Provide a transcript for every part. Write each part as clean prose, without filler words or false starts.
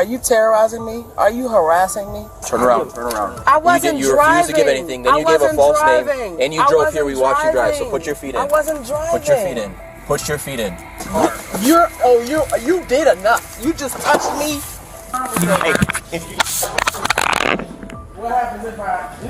Are you terrorizing me? Are you harassing me? Turn around. I wasn't driving. You refused to give anything. Then you gave a false name. And you drove here. We watched you drive. So put your feet in. I wasn't driving. Put your feet in. Put your feet in. You did enough. You just touched me. Hey, what happens if I do?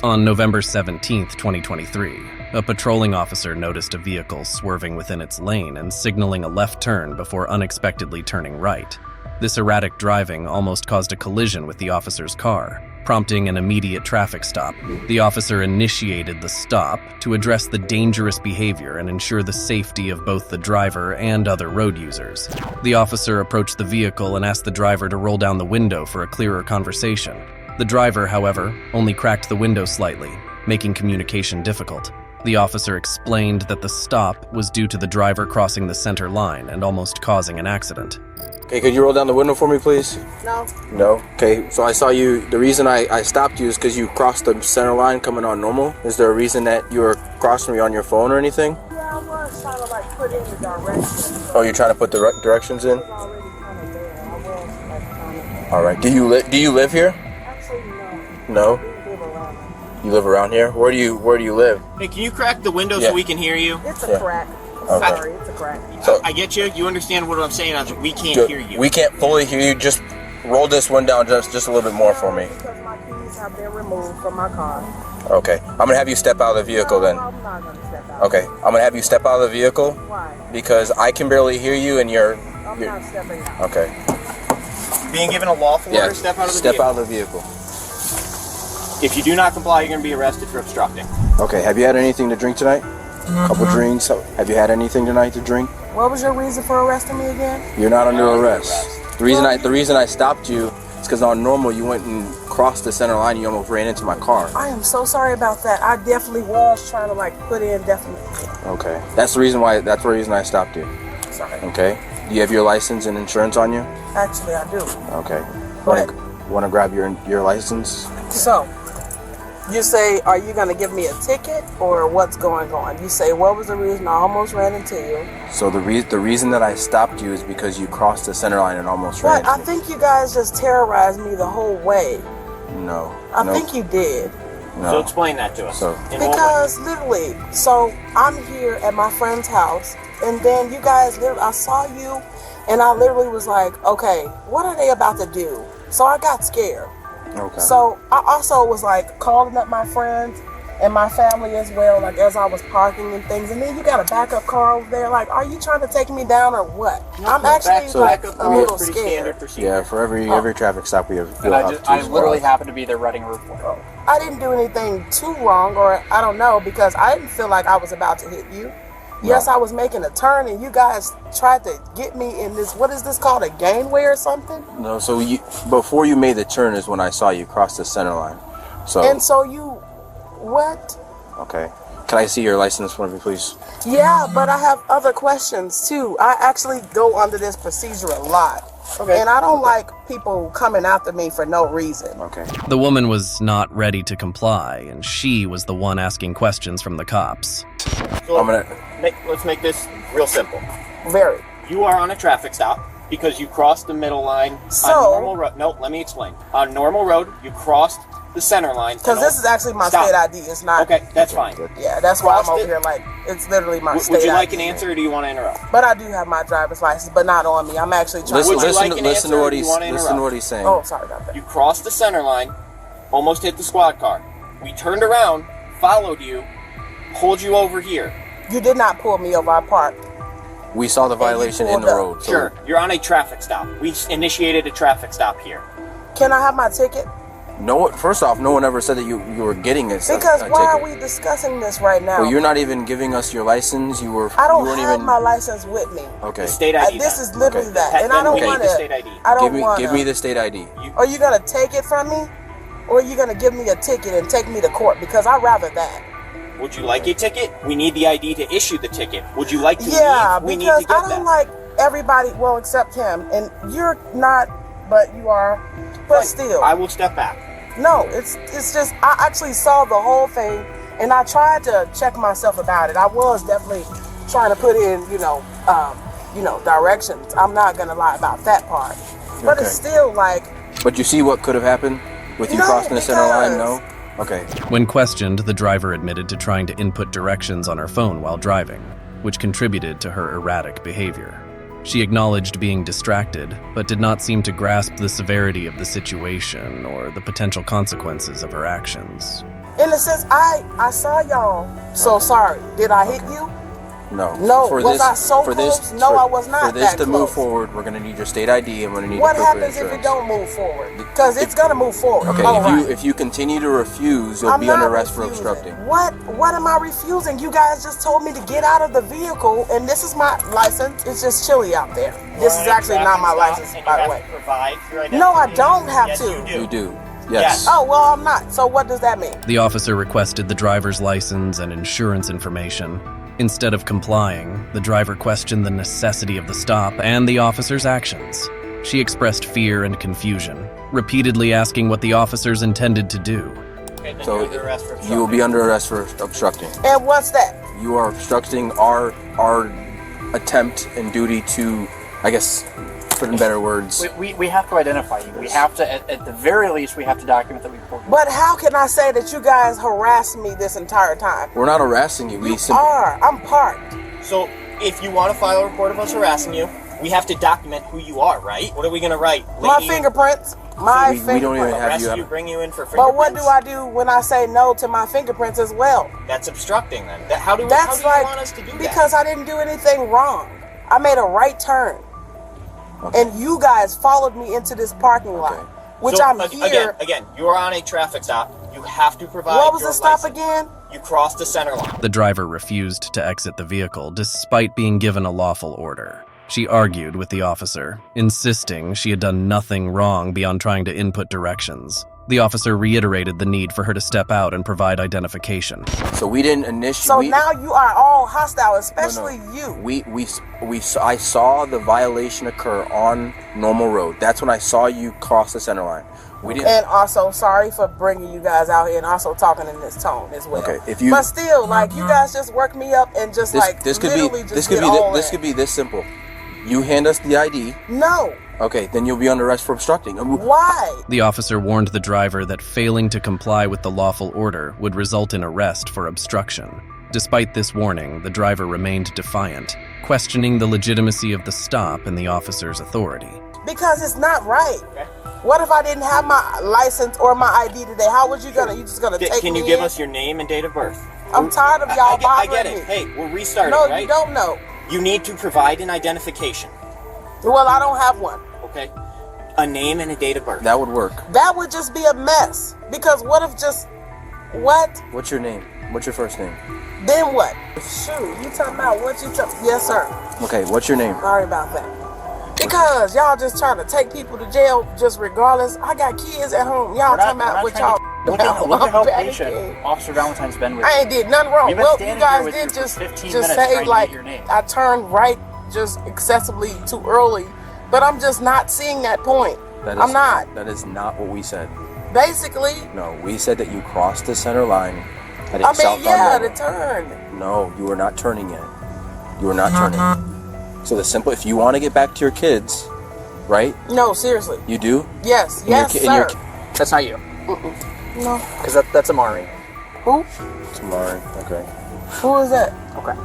On November 17th, 2023, a patrolling officer noticed a vehicle swerving within its lane and signaling a left turn before unexpectedly turning right. This erratic driving almost caused a collision with the officer's car, prompting an immediate traffic stop. The officer initiated the stop to address the dangerous behavior and ensure the safety of both the driver and other road users. The officer approached the vehicle and asked the driver to roll down the window for a clearer conversation. The driver, however, only cracked the window slightly, making communication difficult. The officer explained that the stop was due to the driver crossing the center line and almost causing an accident. Okay, could you roll down the window for me, please? No. No? Okay, so I saw you. The reason I stopped you is because you crossed the center line coming on normal. Is there a reason that you were crossing me on your phone or anything? Yeah, I was trying to put in the directions. Oh, you're trying to put the directions in? I was already kind of there. I was trying to... All right. Do you live here? Actually, no. No? We live around. You live around here? Where do you live? Hey, can you crack the window so we can hear you? It's a crack. Okay. Sorry, it's a crack. So, I get you. You understand what I'm saying? We can't hear you. We can't fully hear you. Just roll this one down just a little bit more for me. Because my keys have been removed from my car. Okay. I'm going to have you step out of the vehicle then. I'm not going to step out. Okay. I'm going to have you step out of the vehicle. Why? Because I can barely hear you and you're... I'm not stepping out. Okay. Being given a lawful order, step out of the vehicle. Step out of the vehicle. If you do not comply, you're going to be arrested for obstructing. Okay. Have you had anything to drink tonight? Couple drinks. Have you had anything tonight to drink? What was your reason for arresting me again? You're not under arrest. The reason I stopped you is because on normal you went and crossed the center line. You almost ran into my car. I am so sorry about that. I definitely was trying to put in definitely. Okay. That's the reason I stopped you. Sorry. Okay. Do you have your license and insurance on you? Actually, I do. Okay. But Want to grab your license? so, you say, are you going to give me a ticket or what's going on? You say, what was the reason I almost ran into you? So the reason that I stopped you is because you crossed the center line and almost ran But I into me. think you guys just terrorized me the whole way. No. I think you did. No. So explain that to us. So Because literally, so I'm here at my friend's house, and then you guys, I saw you, and I literally was like, okay, what are they about to do? So I got scared. Okay. So I also was calling up my friends and my family as well, as I was parking and things. And then you got a backup car over there. Are you trying to take me down or what? I'm actually a little scared. Yeah, for every traffic stop we have. I literally happened to be there writing a report. I didn't do anything too wrong, or I don't know, because I didn't feel like I was about to hit you. Yes, I was making a turn, and you guys tried to get me in this, what is this called, a gangway or something? No, so before you made the turn is when I saw you cross the center line. And so you, what? Okay. Can I see your license for me, please? Yeah, but I have other questions, too. I actually go under this procedure a lot. Okay. And I don't like people coming after me for no reason. Okay. The woman was not ready to comply, and she was the one asking questions from the cops. So let's make this real simple. Very. You are on a traffic stop because you crossed the middle line on normal road. No, let me explain. On normal road, you crossed the center line. Because this is actually my state ID. It's not. Okay, that's fine. Yeah, that's why I'm over here. It's literally my state ID. Would you like an answer, or do you want to interrupt? But I do have my driver's license, but not on me. I'm actually trying to listen to what he's saying. Oh, sorry about that. You crossed the center line, almost hit the squad car. We turned around, followed you, pulled you over here. You did not pull me over. I parked. We saw the violation in the road. So sure, you're on a traffic stop. We initiated a traffic stop here. Can I have my ticket? No. First off, no one ever said that you were getting it. Because why are we discussing this right now? Well, you're not even giving us your license. I don't have my license with me. Okay. The state ID. This is literally that, and I don't want the state ID. I don't want. Give me the state ID. Are you gonna take it from me, or are you gonna give me a ticket and take me to court? Because I'd rather that. Would you like a ticket? We need the ID to issue the ticket. Would you like to leave? We need to get I don't like everybody, well, except him. And you're not, but you are. But still. I will step back. No, it's just, I actually saw the whole thing, and I tried to check myself about it. I was definitely trying to put in, directions. I'm not gonna lie about that part. But Okay. it's still like, But you see what could have happened with you No, crossing the center line? because- No? Okay. When questioned, the driver admitted to trying to input directions on her phone while driving, which contributed to her erratic behavior. She acknowledged being distracted, but did not seem to grasp the severity of the situation or the potential consequences of her actions. in a sense, I saw y'all. So sorry. Did I hit you? No. No. Was I so close? No, I was not For this that to move close. forward, we're going to need your state ID and we're going to need What your proof of happens if it insurance. don't move forward? Because it's gonna move forward. Okay, All if right. you continue to refuse, you'll I'm be not under arrest for refusing. obstructing. What am I refusing? You guys just told me to get out of the vehicle, and this is my license. It's just chilly out there. This is actually not my license, by the way. No, I don't have to. You do. Yes. Oh, well, I'm not. So what does that mean? The officer requested the driver's license and insurance information. Instead of complying, the driver questioned the necessity of the stop and the officer's actions. She expressed fear and confusion, repeatedly asking what the officers intended to do. So you will be under arrest for obstructing. And what's that? You are obstructing our attempt and duty to, I guess, put in better words. We have to identify you. We have to, at the very least, we have to document that we pulled you. But how can I say that you guys harassed me this entire time? We're not harassing you. We You simply. are. I'm parked. So if you want to file a report of us harassing you, we have to document who you are, right? What are we going to write? My Lady, fingerprints. We don't even fingerprints. have arrest you. you, bring you in for fingerprints? But what do I do when I say no to my fingerprints as well? That's obstructing then. How do you That's like want us to do that? because I didn't do anything wrong. I made a right turn, and you guys followed me into this parking lot, which So, I'm here. Again, you're on a traffic stop. You have to provide What was your the stop license. again? You crossed the center line. The driver refused to exit the vehicle despite being given a lawful order. She argued with the officer, insisting she had done nothing wrong beyond trying to input directions. The officer reiterated the need for her to step out and provide identification. So we didn't initiate. So now you are all hostile, especially you. I saw the violation occur on normal road. That's when I saw you cross the center line. We didn't. And also, sorry for bringing you guys out here and also talking in this tone as well. Okay, if you- But still, like, you guys just work me up and just This could literally be. just This could get be. all This in. could be this simple. You hand us the ID. No. Okay, then you'll be under arrest for obstructing. Why? The officer warned the driver that failing to comply with the lawful order would result in arrest for obstruction. Despite this warning, the driver remained defiant, questioning the legitimacy of the stop and the officer's authority. Because it's not right. What if I didn't have my license or my ID today? How was you just gonna take me Can you give in? us your name and date of birth? I'm tired of y'all I bothering get me. it. Hey, we're restarting, No, right? you don't know. You need to provide an identification, Well, I don't have one. okay? A name and a date of birth. That would work. That would just be a mess. Because what if just what? What's your name? What's your first name? Then what? Shoot, you talking about what you talking? Yes, sir. Okay, what's your name? Sorry about that. Because y'all just trying to take people to jail just regardless. I got kids at home. Y'all talking about what y'all. Look at how I'm patient panicking. Officer Valentine's been with I you. ain't did nothing wrong. We've been Well, you standing guys here with did you for just 15 just minutes say trying to like get your name. I turned right just excessively too early, but I'm just not seeing that point. I'm not. That is not what we said. Basically, No, we said that you crossed the center line. I mean, yeah, the turn. No, you are not turning yet. You are not turning. So the simple, if you want to get back to your kids, right? No, seriously. You do? Yes, And your yes, ki- and sir. your That's not you. No. Because that's Amari. Who? Tomorrow, okay. Who is that? Okay.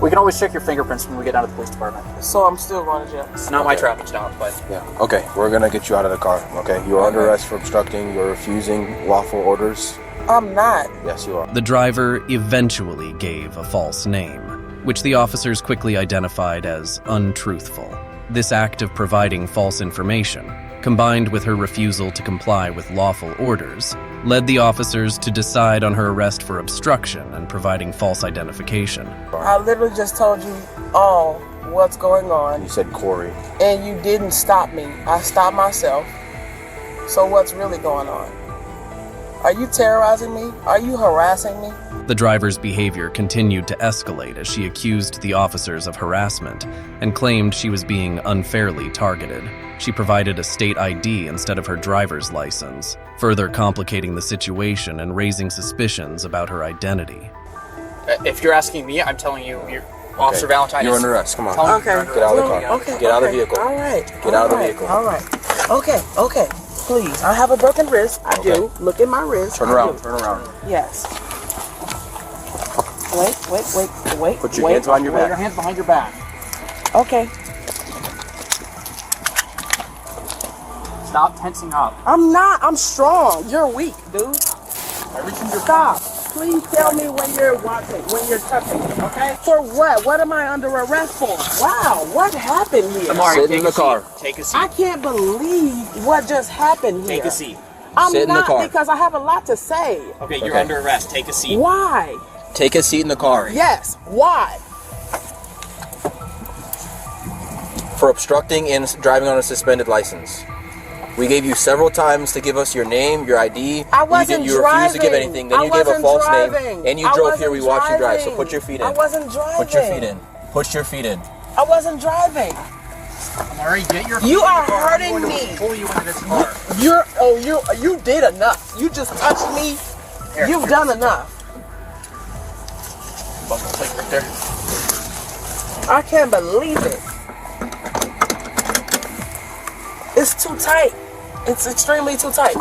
We can always check your fingerprints when we get down to the police department. So I'm still going to jail. It's not my Okay. traffic stop, but Yeah. Okay, we're gonna get you out of the car. Okay, you are under arrest for obstructing. You're refusing lawful orders. I'm not. Yes, you are. The driver eventually gave a false name, which the officers quickly identified as untruthful. This act of providing false information, combined with her refusal to comply with lawful orders, led the officers to decide on her arrest for obstruction and providing false identification. I literally just told you all what's going You on, said Corey. and you didn't stop me. I stopped myself. So what's really going on? Are you terrorizing me? Are you harassing me? The driver's behavior continued to escalate as she accused the officers of harassment and claimed she was being unfairly targeted. She provided a state ID instead of her driver's license, further complicating the situation and raising suspicions about her identity. if you're asking me, I'm telling you, Officer Valentine. You're under arrest. Come on. Okay. Get out of the car. Okay. Get out of the vehicle. All right. Get out of the vehicle. All right. Okay. Okay. Please. I have a broken wrist. I do. Look at my wrist. Turn around. Turn around. Yes. Wait. Put your hands behind your Put your back. hands behind your back. Okay. Stop tensing up. I'm not. I'm strong. You're weak, dude. Stop. Please tell me when you're watching, when you're touching me, okay? For what? What am I under arrest for? Wow, what happened here? Amari, Sit in the car. Take a seat. I can't believe what just happened here. Take a seat. I'm Sit in the not car. because I have a lot to say. Okay, you're Okay. under arrest. Take a seat. Why? Take a seat in the car. Yes, why? For obstructing and driving on a suspended license. We gave you several times to give us your name, your ID. I wasn't you refused to give driving. anything. Then I you gave a wasn't false driving. name. And you I drove here. We wasn't watched you drive. So driving. put your feet in. I wasn't driving. Put your feet in. Put your feet in. I wasn't driving. Amari, get your. You are I'm hurting going to me. pull you into this car. You did enough. You just touched me. Here, You've done enough. Buckle plate right there. I can't believe it. It's too tight. It's extremely too tight.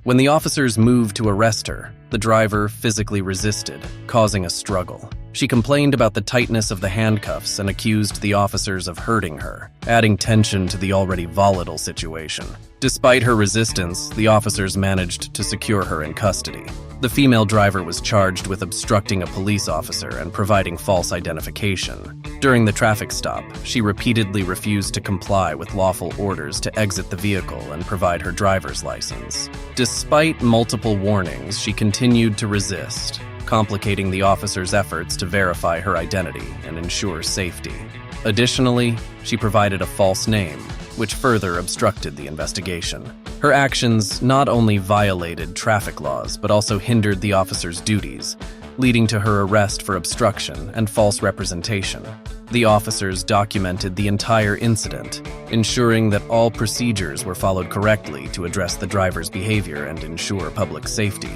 When the officers moved to arrest her, the driver physically resisted, causing a struggle. She complained about the tightness of the handcuffs and accused the officers of hurting her, adding tension to the already volatile situation. Despite her resistance, the officers managed to secure her in custody. The female driver was charged with obstructing a police officer and providing false identification. During the traffic stop, she repeatedly refused to comply with lawful orders to exit the vehicle and provide her driver's license. Despite multiple warnings, she continued to resist, complicating the officers' efforts to verify her identity and ensure safety. Additionally, she provided a false name, which further obstructed the investigation. Her actions not only violated traffic laws, but also hindered the officers' duties, leading to her arrest for obstruction and false representation. The officers documented the entire incident, ensuring that all procedures were followed correctly to address the driver's behavior and ensure public safety.